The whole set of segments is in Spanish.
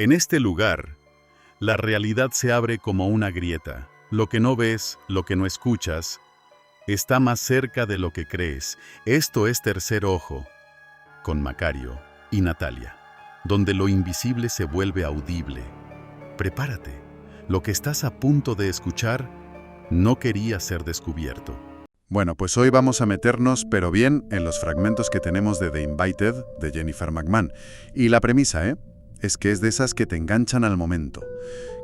En este lugar, la realidad se abre como una grieta. Lo que no ves, lo que no escuchas, está más cerca de lo que crees. Esto es Tercer Ojo, con Macario y Natalia, donde lo invisible se vuelve audible. Prepárate, lo que estás a punto de escuchar no quería ser descubierto. Bueno, pues hoy vamos a meternos, pero bien, en los fragmentos que tenemos de The Invited, de Jennifer McMahon. Y la premisa, es que es de esas que te enganchan al momento.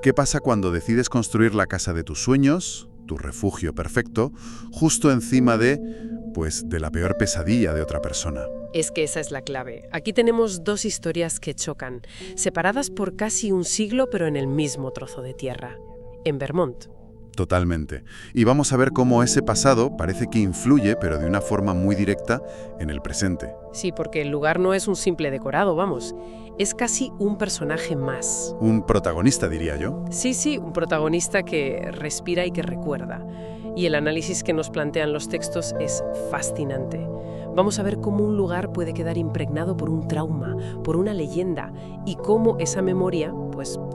¿Qué pasa cuando decides construir la casa de tus sueños, tu refugio perfecto, justo encima de la peor pesadilla de otra persona? Es que esa es la clave. Aquí tenemos dos historias que chocan, separadas por casi un siglo, pero en el mismo trozo de tierra, en Vermont. Totalmente. Y vamos a ver cómo ese pasado parece que influye, pero de una forma muy directa, en el presente. Sí, porque el lugar no es un simple decorado, vamos. Es casi un personaje más. Un protagonista, diría yo. Sí, un protagonista que respira y que recuerda. Y el análisis que nos plantean los textos es fascinante. Vamos a ver cómo un lugar puede quedar impregnado por un trauma, por una leyenda, y cómo esa memoria,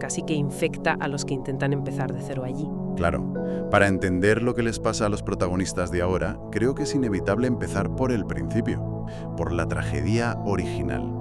casi que infecta a los que intentan empezar de cero allí. Claro. Para entender lo que les pasa a los protagonistas de ahora, creo que es inevitable empezar por el principio, por la tragedia original.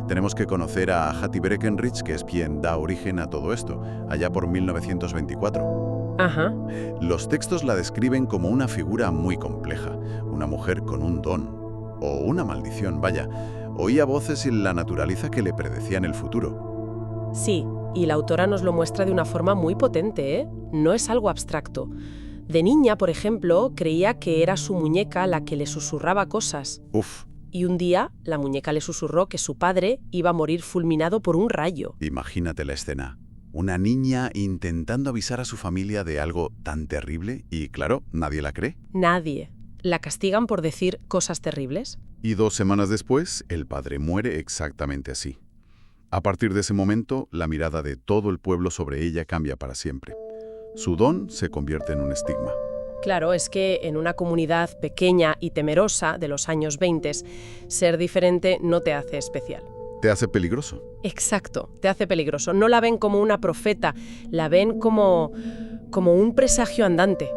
Tenemos que conocer a Hattie Breckenridge, que es quien da origen a todo esto, allá por 1924. Ajá. Los textos la describen como una figura muy compleja, una mujer con un don, o una maldición, vaya. Oía voces en la naturaleza que le predecían el futuro. Sí, y la autora nos lo muestra de una forma muy potente, No es algo abstracto. De niña, por ejemplo, creía que era su muñeca la que le susurraba cosas. Uf. Y un día, la muñeca le susurró que su padre iba a morir fulminado por un rayo. Imagínate la escena. Una niña intentando avisar a su familia de algo tan terrible y, claro, nadie la cree. Nadie. La castigan por decir cosas terribles. Y 2 semanas después, el padre muere exactamente así. A partir de ese momento, la mirada de todo el pueblo sobre ella cambia para siempre. Su don se convierte en un estigma. Claro, es que en una comunidad pequeña y temerosa de los años 20, ser diferente no te hace especial. Te hace peligroso. Exacto, te hace peligroso. No la ven como una profeta, la ven como un presagio andante.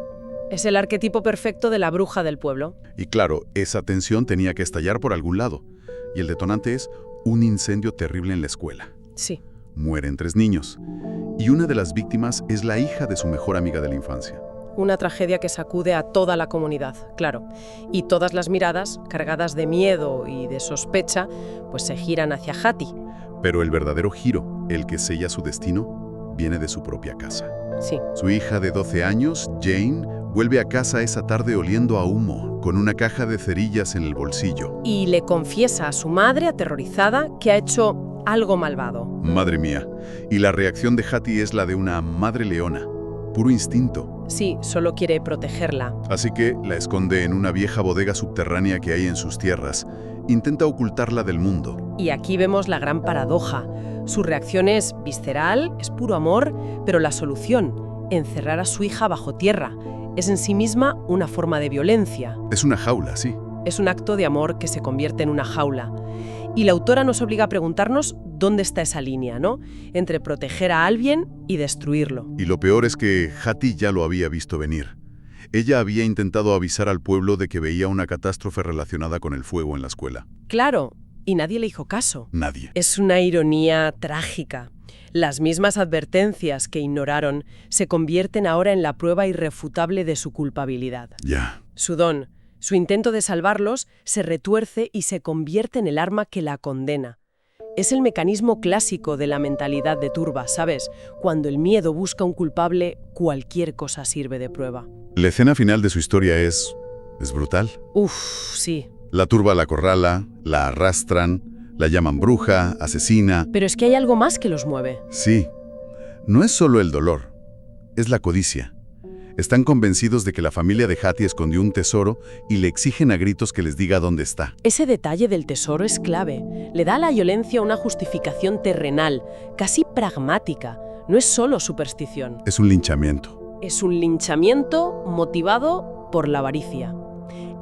Es el arquetipo perfecto de la bruja del pueblo. Y claro, esa tensión tenía que estallar por algún lado. Y el detonante es un incendio terrible en la escuela. Sí. Mueren 3 niños. Y una de las víctimas es la hija de su mejor amiga de la infancia. Una tragedia que sacude a toda la comunidad, claro. Y todas las miradas, cargadas de miedo y de sospecha, se giran hacia Hattie. Pero el verdadero giro, el que sella su destino, viene de su propia casa. Sí. Su hija de 12 años, Jane, vuelve a casa esa tarde oliendo a humo, con una caja de cerillas en el bolsillo. Y le confiesa a su madre, aterrorizada, que ha hecho algo malvado. Madre mía. Y la reacción de Hattie es la de una madre leona. Puro instinto. Sí, solo quiere protegerla. Así que la esconde en una vieja bodega subterránea que hay en sus tierras. Intenta ocultarla del mundo. Y aquí vemos la gran paradoja. Su reacción es visceral, es puro amor, pero la solución, encerrar a su hija bajo tierra, es en sí misma una forma de violencia. Es una jaula, sí. Es un acto de amor que se convierte en una jaula. Y la autora nos obliga a preguntarnos dónde está esa línea, entre proteger a alguien y destruirlo. Y lo peor es que Hattie ya lo había visto venir. Ella había intentado avisar al pueblo de que veía una catástrofe relacionada con el fuego en la escuela. Claro, y nadie le hizo caso. Nadie. Es una ironía trágica. Las mismas advertencias que ignoraron se convierten ahora en la prueba irrefutable de su culpabilidad. Ya. Su don, su intento de salvarlos, se retuerce y se convierte en el arma que la condena. Es el mecanismo clásico de la mentalidad de turba, ¿sabes? Cuando el miedo busca un culpable, cualquier cosa sirve de prueba. La escena final de su historia es brutal. Sí. La turba la acorrala, la arrastran, la llaman bruja, asesina. Pero es que hay algo más que los mueve. Sí. No es solo el dolor, es la codicia. Están convencidos de que la familia de Hattie escondió un tesoro y le exigen a gritos que les diga dónde está. Ese detalle del tesoro es clave. Le da a la violencia una justificación terrenal, casi pragmática. No es solo superstición. Es un linchamiento. Es un linchamiento motivado por la avaricia.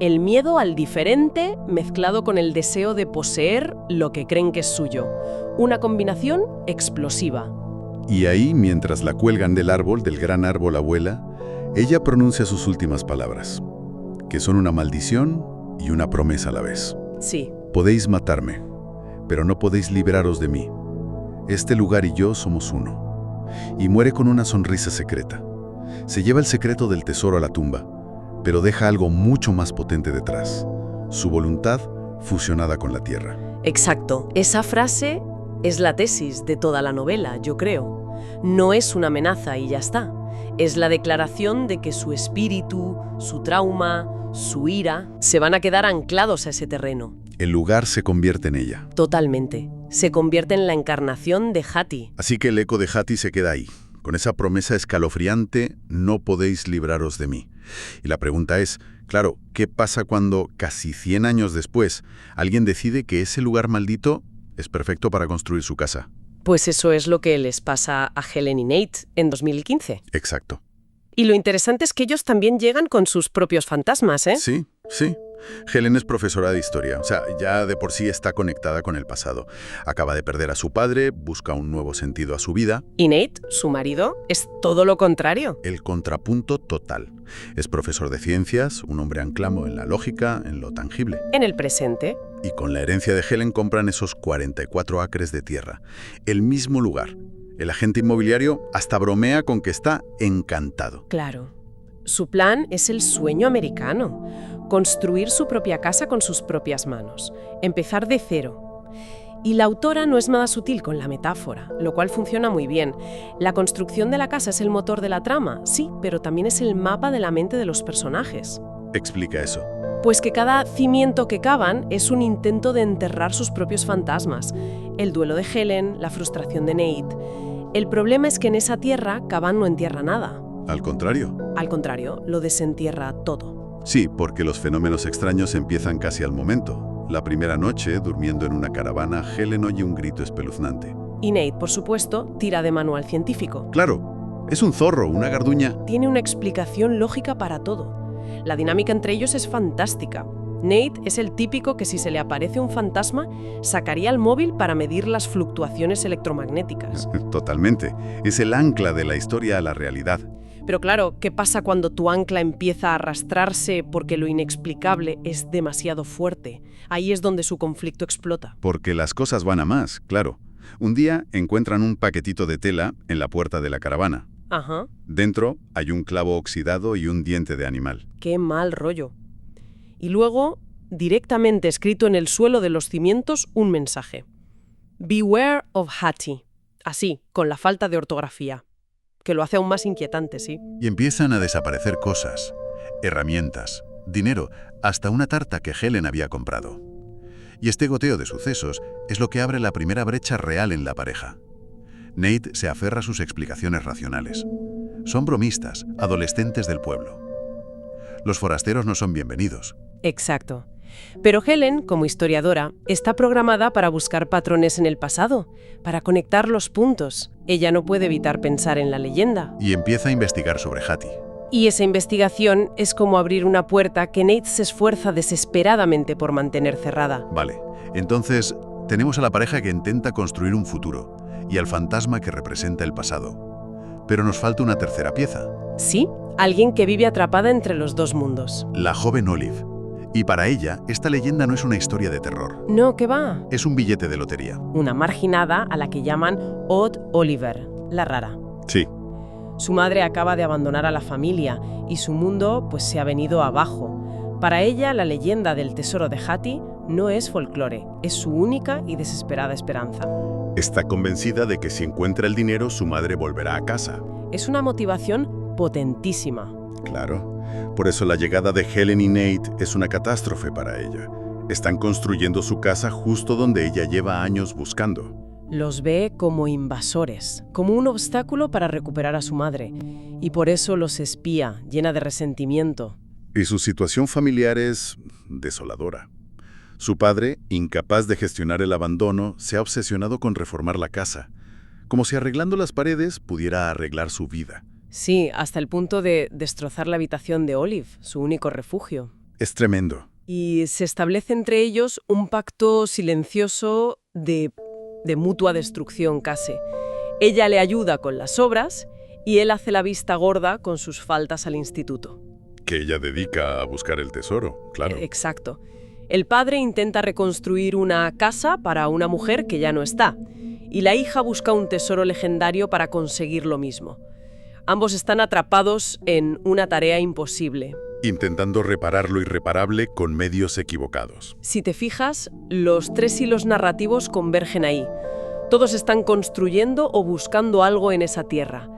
El miedo al diferente mezclado con el deseo de poseer lo que creen que es suyo. Una combinación explosiva. Y ahí, mientras la cuelgan del árbol, del gran árbol abuela, ella pronuncia sus últimas palabras, que son una maldición y una promesa a la vez. Sí. Podéis matarme, pero no podéis liberaros de mí. Este lugar y yo somos uno. Y muere con una sonrisa secreta. Se lleva el secreto del tesoro a la tumba, pero deja algo mucho más potente detrás. Su voluntad fusionada con la tierra. Exacto. Esa frase es la tesis de toda la novela, yo creo. No es una amenaza y ya está. Es la declaración de que su espíritu, su trauma, su ira, se van a quedar anclados a ese terreno. El lugar se convierte en ella. Totalmente. Se convierte en la encarnación de Hattie. Así que el eco de Hattie se queda ahí, con esa promesa escalofriante, no podéis libraros de mí. Y la pregunta es, claro, ¿qué pasa cuando, casi 100 años después, alguien decide que ese lugar maldito es perfecto para construir su casa? Pues eso es lo que les pasa a Helen y Nate en 2015. Exacto. Y lo interesante es que ellos también llegan con sus propios fantasmas, ¿eh? Sí, sí. Helen es profesora de historia, o sea, ya de por sí está conectada con el pasado. Acaba de perder a su padre, busca un nuevo sentido a su vida. Y Nate, su marido, es todo lo contrario. El contrapunto total. Es profesor de ciencias, un hombre anclado en la lógica, en lo tangible. En el presente. Y con la herencia de Helen compran esos 44 acres de tierra. El mismo lugar. El agente inmobiliario hasta bromea con que está encantado. Claro. Su plan es el sueño americano. Construir su propia casa con sus propias manos. Empezar de cero. Y la autora no es nada sutil con la metáfora, lo cual funciona muy bien. La construcción de la casa es el motor de la trama, sí, pero también es el mapa de la mente de los personajes. Explica eso. Pues que cada cimiento que cavan es un intento de enterrar sus propios fantasmas. El duelo de Helen, la frustración de Nate. El problema es que en esa tierra Caban no entierra nada. Al contrario. Al contrario, lo desentierra todo. Sí, porque los fenómenos extraños empiezan casi al momento. La primera noche, durmiendo en una caravana, Helen oye un grito espeluznante. Y Nate, por supuesto, tira de manual científico. Claro, es un zorro, una garduña. Tiene una explicación lógica para todo. La dinámica entre ellos es fantástica. Nate es el típico que si se le aparece un fantasma, sacaría el móvil para medir las fluctuaciones electromagnéticas. Totalmente. Es el ancla de la historia a la realidad. Pero claro, ¿qué pasa cuando tu ancla empieza a arrastrarse porque lo inexplicable es demasiado fuerte? Ahí es donde su conflicto explota. Porque las cosas van a más, claro. Un día encuentran un paquetito de tela en la puerta de la caravana. Ajá. Dentro hay un clavo oxidado y un diente de animal. Qué mal rollo. Y luego, directamente escrito en el suelo de los cimientos, un mensaje. Beware of Hattie. Así, con la falta de ortografía. Que lo hace aún más inquietante, sí. Y empiezan a desaparecer cosas, herramientas, dinero, hasta una tarta que Helen había comprado. Y este goteo de sucesos es lo que abre la primera brecha real en la pareja. Nate se aferra a sus explicaciones racionales. Son bromistas, adolescentes del pueblo. Los forasteros no son bienvenidos. Exacto. Pero Helen, como historiadora, está programada para buscar patrones en el pasado, para conectar los puntos. Ella no puede evitar pensar en la leyenda. Y empieza a investigar sobre Hattie. Y esa investigación es como abrir una puerta que Nate se esfuerza desesperadamente por mantener cerrada. Vale, entonces tenemos a la pareja que intenta construir un futuro y al fantasma que representa el pasado. Pero nos falta una tercera pieza. Sí, alguien que vive atrapada entre los dos mundos. La joven Olive. Y para ella, esta leyenda no es una historia de terror. No, ¿qué va? Es un billete de lotería. Una marginada a la que llaman Odd Oliver, la rara. Sí. Su madre acaba de abandonar a la familia y su mundo pues se ha venido abajo. Para ella, la leyenda del tesoro de Hattie no es folclore, es su única y desesperada esperanza. Está convencida de que si encuentra el dinero, su madre volverá a casa. Es una motivación potentísima. Claro. Por eso la llegada de Helen y Nate es una catástrofe para ella. Están construyendo su casa justo donde ella lleva años buscando. Los ve como invasores, como un obstáculo para recuperar a su madre, y por eso los espía, llena de resentimiento. Y su situación familiar es desoladora. Su padre, incapaz de gestionar el abandono, se ha obsesionado con reformar la casa, como si arreglando las paredes pudiera arreglar su vida. Sí, hasta el punto de destrozar la habitación de Olive, su único refugio. Es tremendo. Y se establece entre ellos un pacto silencioso de mutua destrucción casi. Ella le ayuda con las obras y él hace la vista gorda con sus faltas al instituto. Que ella dedica a buscar el tesoro, claro. Exacto. El padre intenta reconstruir una casa para una mujer que ya no está, y la hija busca un tesoro legendario para conseguir lo mismo. Ambos están atrapados en una tarea imposible. Intentando reparar lo irreparable con medios equivocados. Si te fijas, los tres hilos narrativos convergen ahí. Todos están construyendo o buscando algo en esa tierra.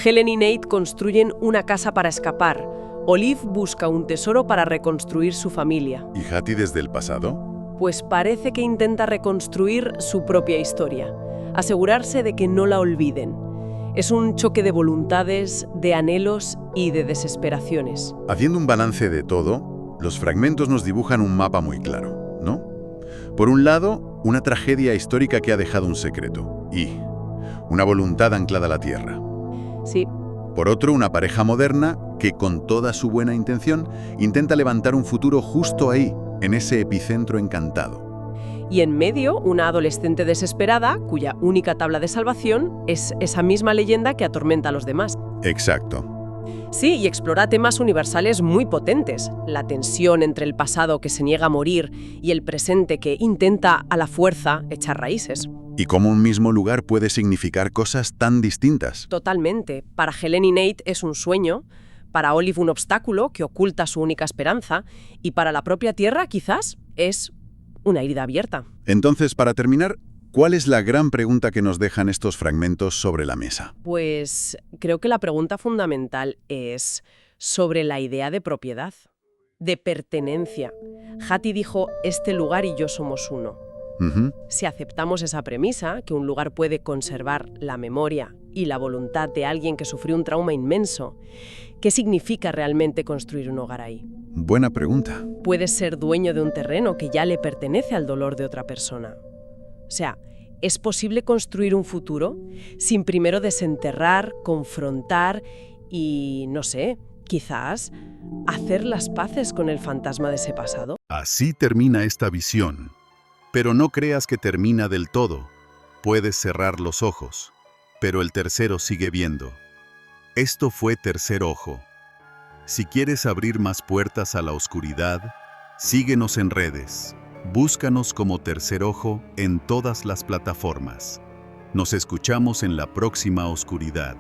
Helen y Nate construyen una casa para escapar. Olive busca un tesoro para reconstruir su familia. ¿Y Hattie desde el pasado? Pues parece que intenta reconstruir su propia historia, asegurarse de que no la olviden. Es un choque de voluntades, de anhelos y de desesperaciones. Haciendo un balance de todo, los fragmentos nos dibujan un mapa muy claro, ¿no? Por un lado, una tragedia histórica que ha dejado un secreto y una voluntad anclada a la tierra. Sí. Por otro, una pareja moderna que, con toda su buena intención, intenta levantar un futuro justo ahí, en ese epicentro encantado. Y en medio, una adolescente desesperada, cuya única tabla de salvación es esa misma leyenda que atormenta a los demás. Exacto. Sí, y explora temas universales muy potentes. La tensión entre el pasado que se niega a morir y el presente que intenta, a la fuerza, echar raíces. Y cómo un mismo lugar puede significar cosas tan distintas. Totalmente. Para Helen y Nate es un sueño, para Olive un obstáculo que oculta su única esperanza, y para la propia Tierra, quizás, es una herida abierta. Entonces, para terminar, ¿cuál es la gran pregunta que nos dejan estos fragmentos sobre la mesa? Pues creo que la pregunta fundamental es sobre la idea de propiedad, de pertenencia. Hattie dijo, este lugar y yo somos uno. Si aceptamos esa premisa, que un lugar puede conservar la memoria y la voluntad de alguien que sufrió un trauma inmenso, ¿qué significa realmente construir un hogar ahí? Buena pregunta. Puedes ser dueño de un terreno que ya le pertenece al dolor de otra persona. O sea, ¿es posible construir un futuro sin primero desenterrar, confrontar y, no sé, quizás hacer las paces con el fantasma de ese pasado? Así termina esta visión. Pero no creas que termina del todo. Puedes cerrar los ojos, pero el tercero sigue viendo. Esto fue Tercer Ojo. Si quieres abrir más puertas a la oscuridad, síguenos en redes. Búscanos como Tercer Ojo en todas las plataformas. Nos escuchamos en la próxima oscuridad.